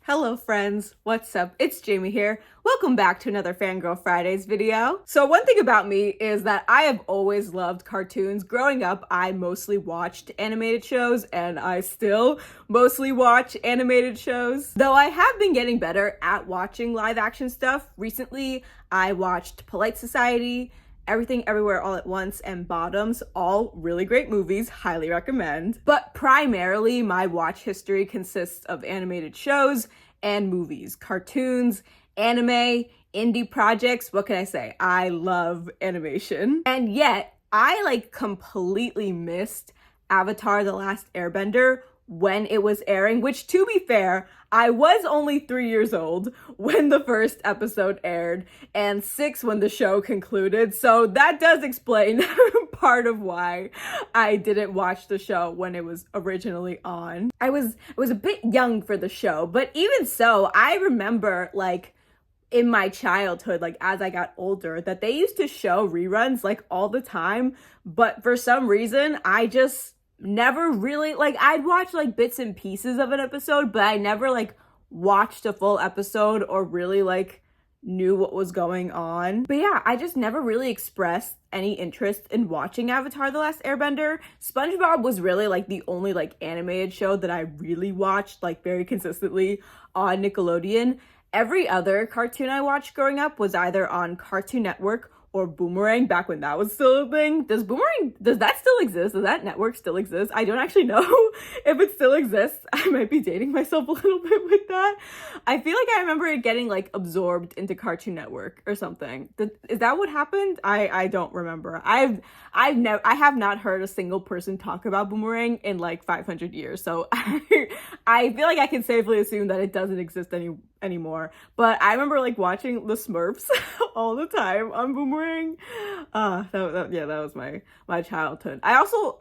Hello friends, what's up? It's Jaime here. Welcome back to another Fangirl Fridays video. So one thing about me is that I have always loved cartoons. Growing up, I mostly watched animated shows and I still mostly watch animated shows. Though I have been getting better at watching live action stuff. Recently, I watched Polite Society, Everything Everywhere All at Once, and Bottoms, all really great movies, highly recommend. But primarily, my watch history consists of animated shows and movies, cartoons, anime, indie projects. What can I say? I love animation. And yet, I completely missed Avatar: The Last Airbender when it was airing, which, to be fair, I was only 3 years old when the first episode aired and 6 when the show concluded. So that does explain part of why I didn't watch the show when it was originally on. I was a bit young for the show, but even so, I remember in my childhood, as I got older, that they used to show reruns all the time. But for some reason, I just never really I'd watch bits and pieces of an episode, but I never watched a full episode or really knew what was going on. But yeah, I just never really expressed any interest in watching Avatar: The Last Airbender. SpongeBob was really the only animated show that I really watched very consistently on Nickelodeon. Every other cartoon I watched growing up was either on Cartoon Network or Boomerang, back when that was still a thing. Does that still exist? Does that network still exist? I don't actually know if it still exists. I might be dating myself a little bit with that. I feel I remember it getting absorbed into Cartoon Network or something. Is that what happened? I don't remember. I have not heard a single person talk about Boomerang in 500 years. So I feel I can safely assume that it doesn't exist anymore. But I remember watching the Smurfs all the time on Boomerang. That was my childhood. I also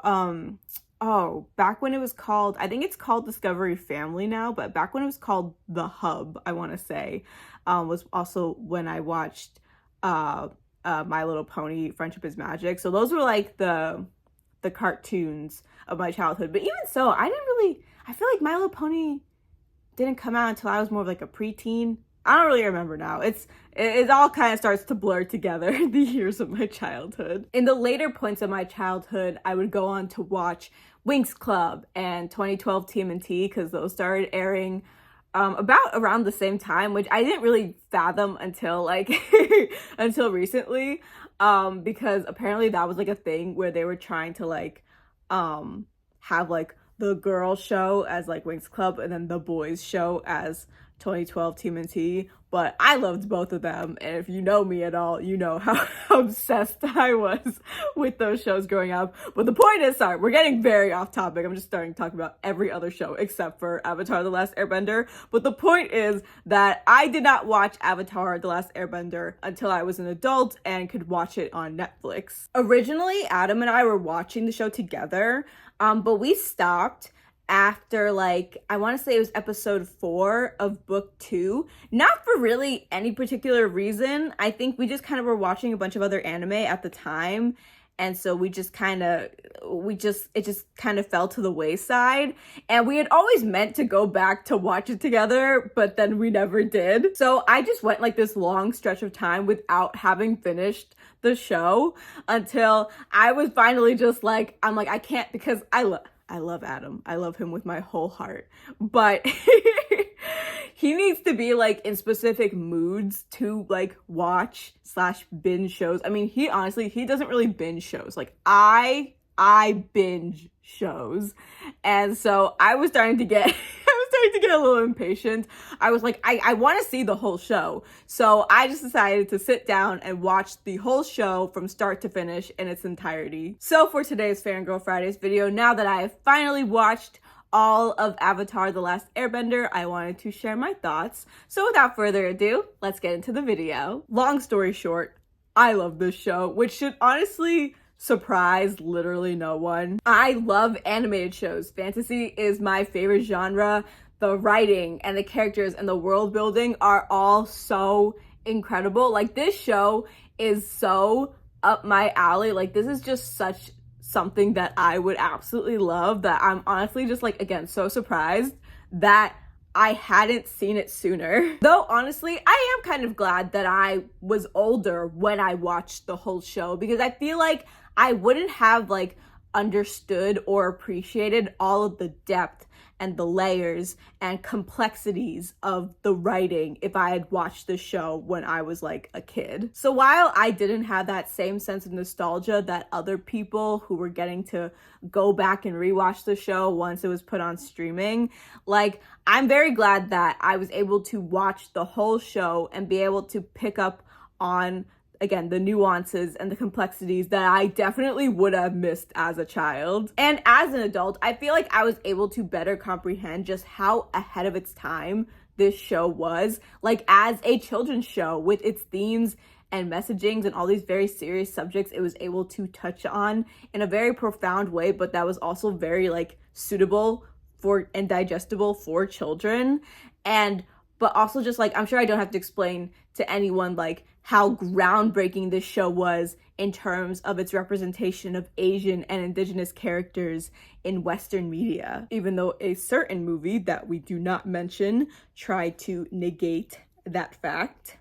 back when it was called, I think it's called Discovery Family now, but back when it was called The Hub, I want to say, was also when I watched My Little Pony: Friendship is Magic. So those were the cartoons of my childhood. But even so, I feel My Little Pony didn't come out until I was more of a preteen. I don't really remember now. It all kind of starts to blur together, the years of my childhood. In the later points of my childhood, I would go on to watch Winx Club and 2012 TMNT, because those started airing about around the same time, which I didn't really fathom until until recently, because apparently that was a thing where they were trying to have the girl show as Winx Club and then the boys show as 2012 TMNT. But I loved both of them, and if you know me at all, you know how obsessed I was with those shows growing up. But the point is, sorry, we're getting very off topic. I'm just starting to talk about every other show except for Avatar: The Last Airbender. But the point is that I did not watch Avatar: The Last Airbender until I was an adult and could watch it on Netflix. Originally, Adam and I were watching the show together, but we stopped after I want to say it was episode 4 of book 2. Not for really any particular reason. I think we just kind of were watching a bunch of other anime at the time, and so it just kind of fell to the wayside. And we had always meant to go back to watch it together, but then we never did. So I just went this long stretch of time without having finished the show until I was finally just I can't, because I love Adam. I love him with my whole heart. But he needs to be in specific moods to watch/binge shows. I mean, he doesn't really binge shows. I binge shows. And so I was starting to get a little impatient. I was I want to see the whole show. So I just decided to sit down and watch the whole show from start to finish in its entirety. So for today's Fangirl Fridays video, now that I have finally watched all of Avatar: The Last Airbender, I wanted to share my thoughts. So without further ado, let's get into the video. Long story short, I love this show, which should honestly surprise literally no one. I love animated shows. Fantasy is my favorite genre. The writing and the characters and the world building are all so incredible. This show is so up my alley. This is just such something that I would absolutely love, that I'm honestly just again so surprised that I hadn't seen it sooner. Though honestly, I am kind of glad that I was older when I watched the whole show, because I feel like I wouldn't have like understood or appreciated all of the depth and the layers and complexities of the writing if I had watched the show when I was like a kid. So while I didn't have that same sense of nostalgia that other people who were getting to go back and rewatch the show once it was put on streaming, like, I'm very glad that I was able to watch the whole show and be able to pick up on, again, the nuances and the complexities that I definitely would have missed as a child. And as an adult, I feel like I was able to better comprehend just how ahead of its time this show was, like as a children's show with its themes and messagings and all these very serious subjects it was able to touch on in a very profound way, but that was also very like suitable for and digestible for children. And but also just like, I'm sure I don't have to explain to anyone like how groundbreaking this show was in terms of its representation of Asian and Indigenous characters in Western media, even though a certain movie that we do not mention tried to negate that fact.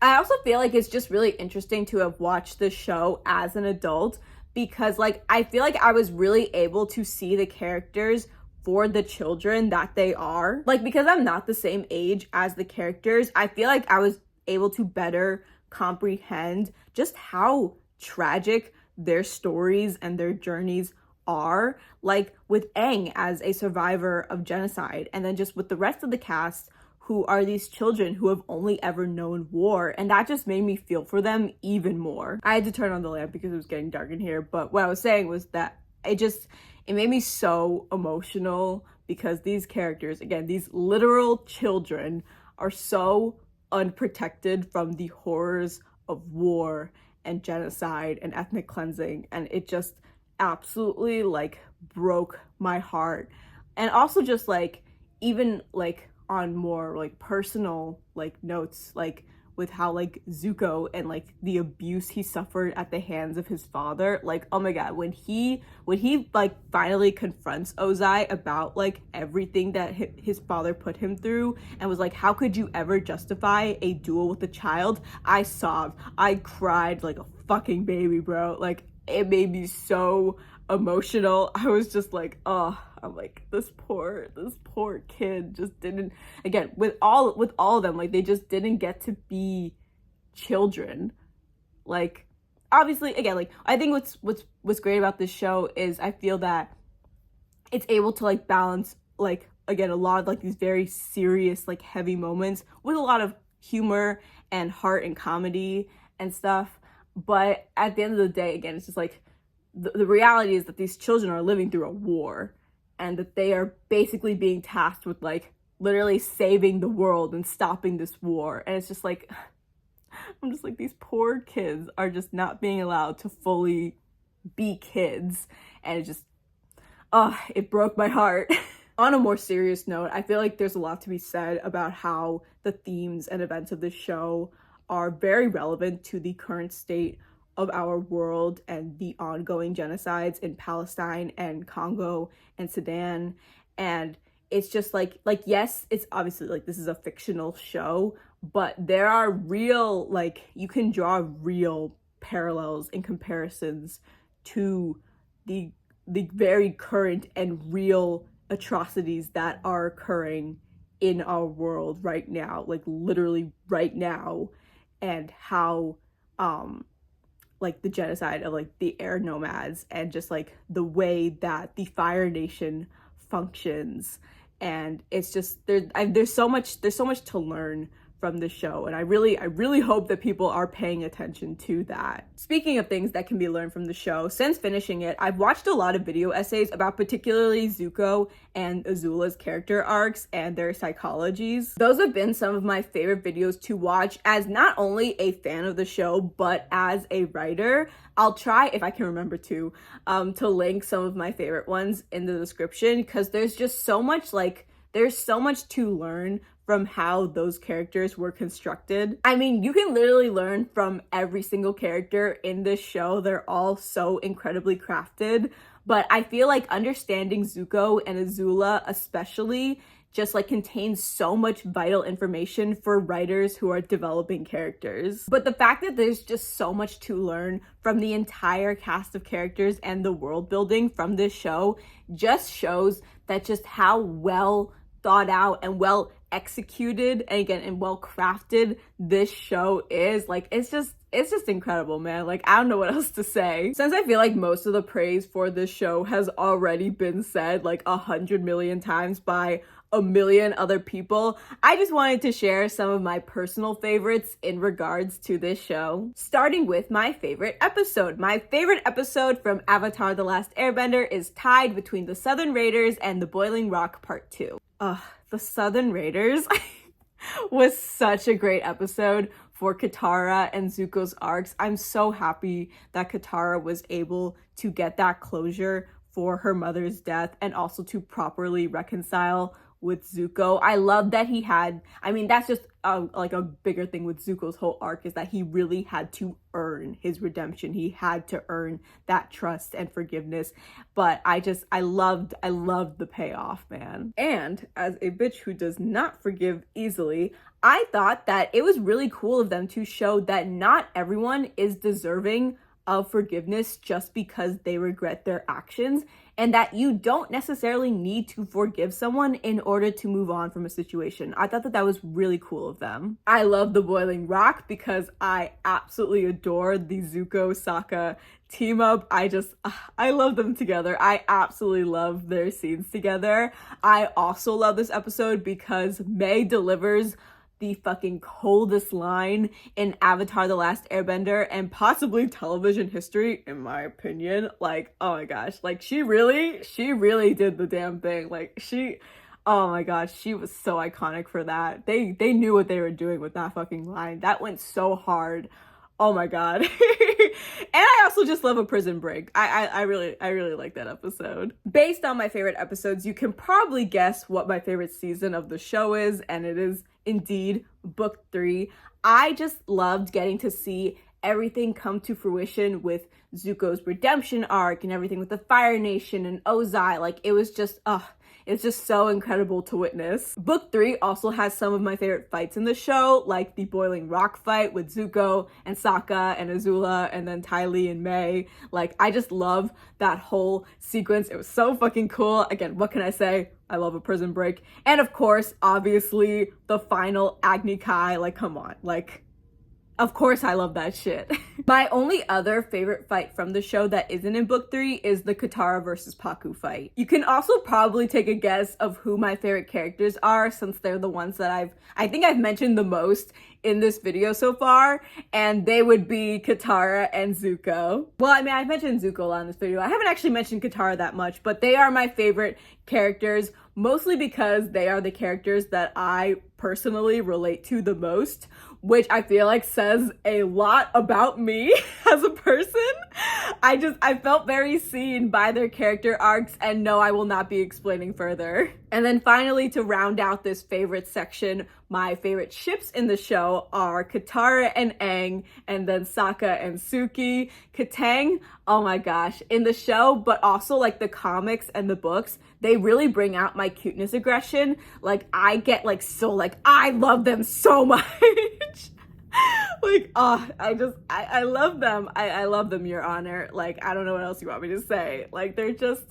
I also feel like it's just really interesting to have watched this show as an adult, because like I feel like I was really able to see the characters for the children that they are. Like, because I'm not the same age as the characters, I feel like I was able to better comprehend just how tragic their stories and their journeys are. Like with Aang as a survivor of genocide, and then just with the rest of the cast who are these children who have only ever known war, and that just made me feel for them even more. I had to turn on the lamp because it was getting dark in here, but what I was saying was that it made me so emotional, because these characters, again, these literal children, are so unprotected from the horrors of war and genocide and ethnic cleansing, and it just absolutely like broke my heart. And also just like, even like on more like personal like notes, like with how like Zuko and like the abuse he suffered at the hands of his father, like, oh my god, when he like finally confronts Ozai about like everything that his father put him through, and was like, how could you ever justify a duel with a child? I sobbed, I cried like a fucking baby, bro. Like, it made me so emotional. I was just like, oh, I'm like, this poor kid just didn't, again, with all of them, like, they just didn't get to be children. Like, obviously, again, like, I think what's great about this show is I feel that it's able to like balance, like, again, a lot of like these very serious, like, heavy moments with a lot of humor and heart and comedy and stuff. But at the end of the day, again, it's just like, the reality is that these children are living through a war, and that they are basically being tasked with like literally saving the world and stopping this war. And it's just like, I'm just like, these poor kids are just not being allowed to fully be kids. And it just, it broke my heart. On a more serious note, I feel like there's a lot to be said about how the themes and events of this show are very relevant to the current state of our world and the ongoing genocides in Palestine and Congo and Sudan. And it's just like yes, it's obviously like, this is a fictional show, but there are real, like, you can draw real parallels and comparisons to the very current and real atrocities that are occurring in our world right now, like literally right now, and how like the genocide of like the air nomads, and just like the way that the Fire Nation functions. And it's just, there's so much to learn from the show, and I really hope that people are paying attention to that. Speaking of things that can be learned from the show, since finishing it, I've watched a lot of video essays about particularly Zuko and Azula's character arcs and their psychologies. Those have been some of my favorite videos to watch as not only a fan of the show, but as a writer. I'll try, if I can remember to link some of my favorite ones in the description, because there's just so much, like, there's so much to learn from how those characters were constructed. I mean, you can literally learn from every single character in this show. They're all so incredibly crafted, but I feel like understanding Zuko and Azula especially just like contains so much vital information for writers who are developing characters. But the fact that there's just so much to learn from the entire cast of characters and the world building from this show just shows that just how well thought out and well executed and well crafted this show is. Like, it's just incredible, man. Like, I don't know what else to say. Since I feel like most of the praise for this show has already been said like 100 million times by a million other people, I just wanted to share some of my personal favorites in regards to this show. Starting with my favorite episode. My favorite episode from Avatar: The Last Airbender is tied between the Southern Raiders and the Boiling Rock Part 2. The Southern Raiders was such a great episode for Katara and Zuko's arcs. I'm so happy that Katara was able to get that closure for her mother's death and also to properly reconcile with Zuko. I love that he had, I mean, that's just like a bigger thing with Zuko's whole arc, is that he really had to earn his redemption. He had to earn that trust and forgiveness. But I loved the payoff, man. And as a bitch who does not forgive easily, I thought that it was really cool of them to show that not everyone is deserving of forgiveness just because they regret their actions, and that you don't necessarily need to forgive someone in order to move on from a situation. I thought that that was really cool of them. I love the Boiling Rock because I absolutely adore the Zuko Sokka team up. I love them together. I absolutely love their scenes together. I also love this episode because Mai delivers the fucking coldest line in Avatar: The Last Airbender and possibly television history, in my opinion. Like, oh my gosh, like she really did the damn thing. Like oh my gosh, she was so iconic for that. They knew what they were doing with that fucking line. That went so hard. Oh my god. And I also just love a prison break. I really like that episode. Based on my favorite episodes, you can probably guess what my favorite season of the show is, and it is indeed Book 3. I just loved getting to see everything come to fruition with Zuko's redemption arc and everything with the Fire Nation and Ozai. Like, it was just, it's just so incredible to witness. Book 3 also has some of my favorite fights in the show, like the Boiling Rock fight with Zuko and Sokka and Azula and then Ty Lee and Mai. Like, I just love that whole sequence. It was so fucking cool. Again, what can I say? I love a prison break. And of course, obviously, the final Agni Kai. Like, come on. Like, of course I love that shit. My only other favorite fight from the show that isn't in Book 3 is the Katara versus Pakku fight. You can also probably take a guess of who my favorite characters are, since they're the ones that I think I've mentioned the most in this video so far, and they would be Katara and Zuko. Well, I mean, I've mentioned Zuko a lot in this video. I haven't actually mentioned Katara that much, but they are my favorite characters, mostly because they are the characters that I personally relate to the most, which I feel like says a lot about me as a person. I felt very seen by their character arcs, and no, I will not be explaining further. And then finally, to round out this favorite section, my favorite ships in the show are Katara and Aang, and then Sokka and Suki. Katang, oh my gosh, in the show, but also like the comics and the books, they really bring out my cuteness aggression. Like, I get like so like, I love them so much. Like, I love them. I love them, Your Honor. Like, I don't know what else you want me to say. Like, they're just,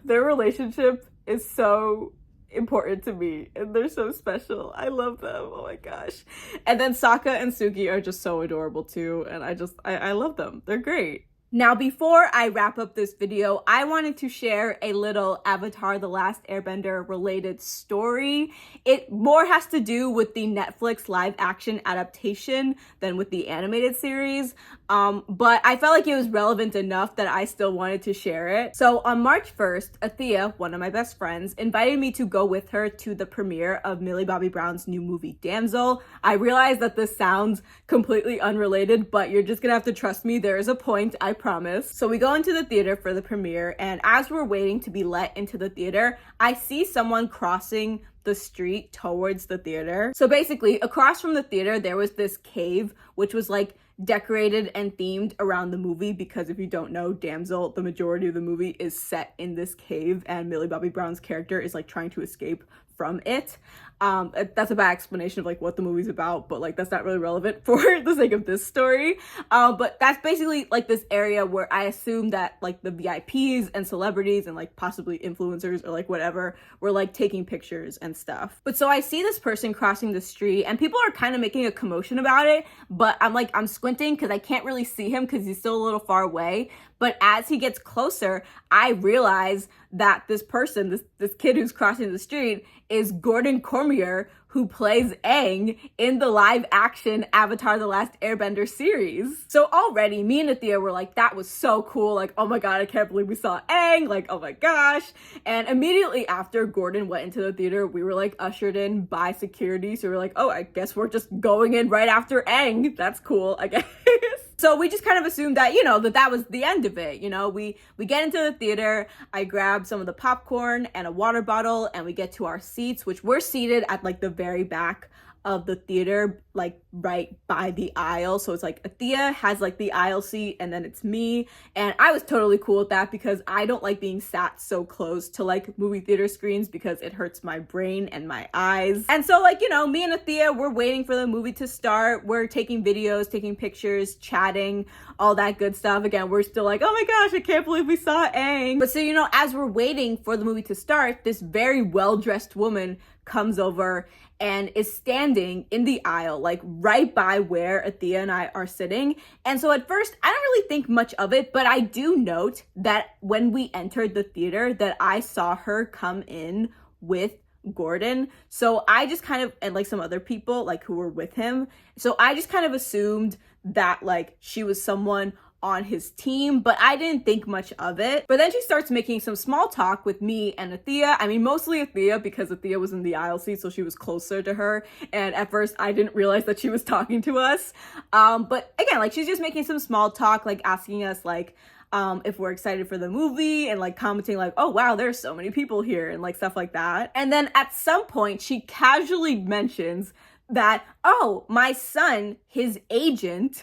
their relationship is so important to me, and they're so special. I love them. Oh my gosh. And then Sokka and Suki are just so adorable too, and I love them. They're great. Now, before I wrap up this video, I wanted to share a little Avatar: The Last Airbender related story. It more has to do with the Netflix live action adaptation than with the animated series, but I felt like it was relevant enough that I still wanted to share it. So on March 1st, Athea, one of my best friends, invited me to go with her to the premiere of Millie Bobby Brown's new movie, Damsel. I realize that this sounds completely unrelated, but you're just gonna have to trust me. There is a point, I promise. So we go into the theater for the premiere, and as we're waiting to be let into the theater, I see someone crossing the street towards the theater. So basically, across from the theater, there was this cave, which was like decorated and themed around the movie, because if you don't know, Damsel, the majority of the movie is set in this cave, and Millie Bobby Brown's character is like trying to escape from it. That's a bad explanation of like what the movie's about, but like that's not really relevant for the sake of this story. But that's basically like this area where I assume that like the VIPs and celebrities and like possibly influencers or like whatever were like taking pictures and stuff. But so I see this person crossing the street, and people are kind of making a commotion about it, but I'm squinting because I can't really see him because he's still a little far away. But as he gets closer, I realize that this person, this kid who's crossing the street, is Gordon Cormier, who plays Aang in the live action Avatar: The Last Airbender series. So already me and Athea were like, that was so cool. Like, oh my God, I can't believe we saw Aang. Like, oh my gosh. And immediately after Gordon went into the theater, we were like ushered in by security. So we were like, oh, I guess we're just going in right after Aang. That's cool, I guess. So we just kind of assumed that, you know, that was the end of it. You know, we get into the theater, I grab some of the popcorn and a water bottle, and we get to our seats, which we're seated at like the very back of the theater, like right by the aisle. So it's like Athea has like the aisle seat, and then it's me. And I was totally cool with that because I don't like being sat so close to like movie theater screens because it hurts my brain and my eyes. And so like, you know, me and Athea, we're waiting for the movie to start. We're taking videos, taking pictures, chatting, all that good stuff. Again, we're still like, oh my gosh, I can't believe we saw Aang. But so, you know, as we're waiting for the movie to start, this very well-dressed woman comes over and is standing in the aisle, like right by where Athea and I are sitting. And so at first, I don't really think much of it, but I do note that when we entered the theater that I saw her come in with Gordon. So I just kind of, and like some other people like who were with him. So I just kind of assumed that like she was someone on his team, but I didn't think much of it. But then she starts making some small talk with me and Athea. I mean, mostly Athea because Athea was in the aisle seat, so she was closer to her. And at first I didn't realize that she was talking to us. But again, like she's just making some small talk, like asking us like, if we're excited for the movie and like commenting like, oh wow, there's so many people here and like stuff like that. And then at some point she casually mentions that, oh, my son, his agent,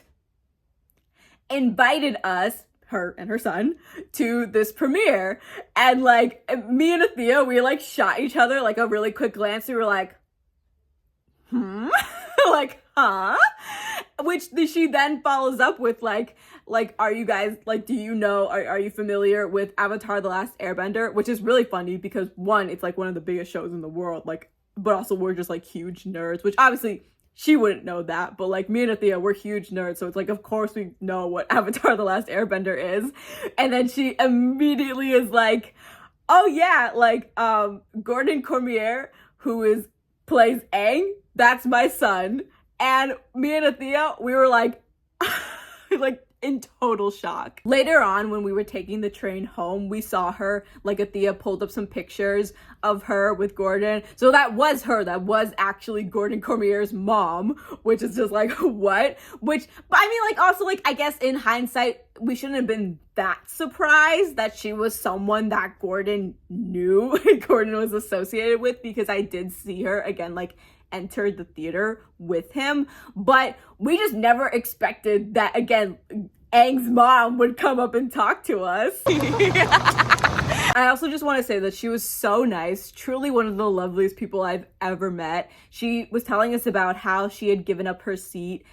invited us, her and her son, to this premiere. And like me and Athea, we like shot each other like a really quick glance. We were like, like, huh? Which she then follows up with like, are you guys, like, do you know, are you familiar with Avatar: The Last Airbender? Which is really funny because one, it's like one of the biggest shows in the world, like, but also we're just like huge nerds, which obviously she wouldn't know that, but like me and Athea, we're huge nerds, so it's like, of course we know what Avatar: The Last Airbender is. And then she immediately is like, oh yeah, like Gordon Cormier, who plays Aang, that's my son. And me and Athea, we were like, like in total shock. Later on, when we were taking the train home, we saw her, like Athea pulled up some pictures of her with Gordon. So that was her. That was actually Gordon Cormier's mom, which is just like, what? Which, but I mean, like, also, like, I guess in hindsight, we shouldn't have been that surprised that she was someone that Gordon knew, Gordon was associated with, because I did see her, again, like, entered the theater with him, but we just never expected that, again, Aang's mom would come up and talk to us. I also just want to say that she was so nice, truly one of the loveliest people I've ever met. She was telling us about how she had given up her seat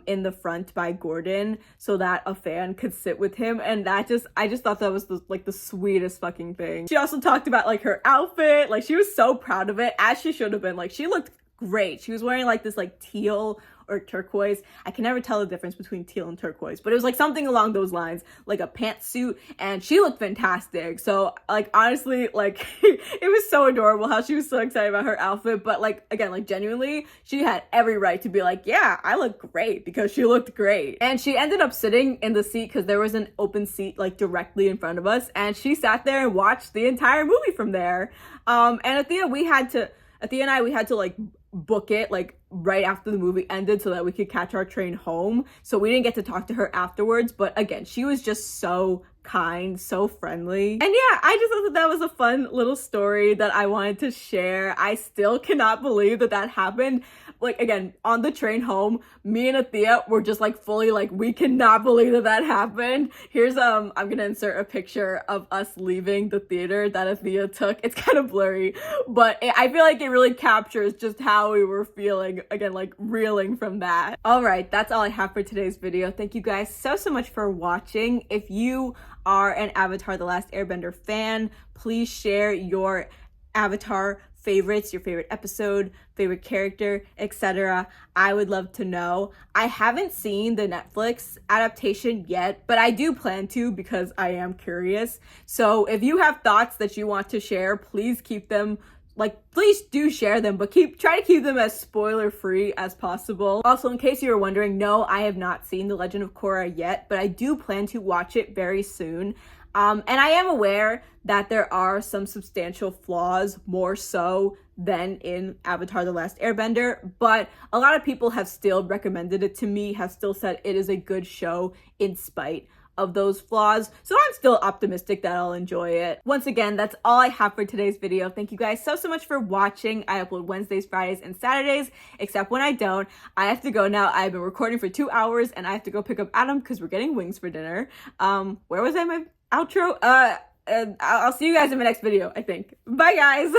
in the front by Gordon so that a fan could sit with him, and I just thought that was the sweetest fucking thing. She also talked about like her outfit, like she was so proud of it, as she should have been. Like she looked great. She was wearing like this like teal or turquoise. I can never tell the difference between teal and turquoise, but it was like something along those lines, like a pantsuit, and she looked fantastic. So like honestly, like it was so adorable how she was so excited about her outfit. But like again, like genuinely, she had every right to be like, yeah, I look great, because she looked great. And she ended up sitting in the seat because there was an open seat like directly in front of us, and she sat there and watched the entire movie from there. And Athea and I, we had to like book it like right after the movie ended so that we could catch our train home. So we didn't get to talk to her afterwards, but again, she was just so kind, so friendly. And yeah, I just thought that that was a fun little story that I wanted to share. I still cannot believe that that happened. Like, again, on the train home, me and Athea were just like fully like, we cannot believe that that happened. Here's I'm gonna insert a picture of us leaving the theater that Athea took. It's kind of blurry, but I feel like it really captures just how we were feeling, again, like reeling from that. All right, that's all I have for today's video. Thank you guys so much for watching. If you are an Avatar: The Last Airbender fan, please share your Avatar favorites, your favorite episode, favorite character, etc. I would love to know. I haven't seen the Netflix adaptation yet, but I do plan to because I am curious. So if you have thoughts that you want to share, please keep them, like, please do share them, but try to keep them as spoiler free as possible. Also, in case you were wondering, no, I have not seen The Legend of Korra yet, but I do plan to watch it very soon. And I am aware that there are some substantial flaws, more so than in Avatar: The Last Airbender, but a lot of people have still recommended it to me, have still said it is a good show in spite of those flaws. So I'm still optimistic that I'll enjoy it. Once again, that's all I have for today's video. Thank you guys so much for watching. I upload Wednesdays, Fridays, and Saturdays, except when I don't. I have to go now. I've been recording for 2 hours and I have to go pick up Adam because we're getting wings for dinner. Where was I in my outro? I'll see you guys in my next video, I think. Bye guys.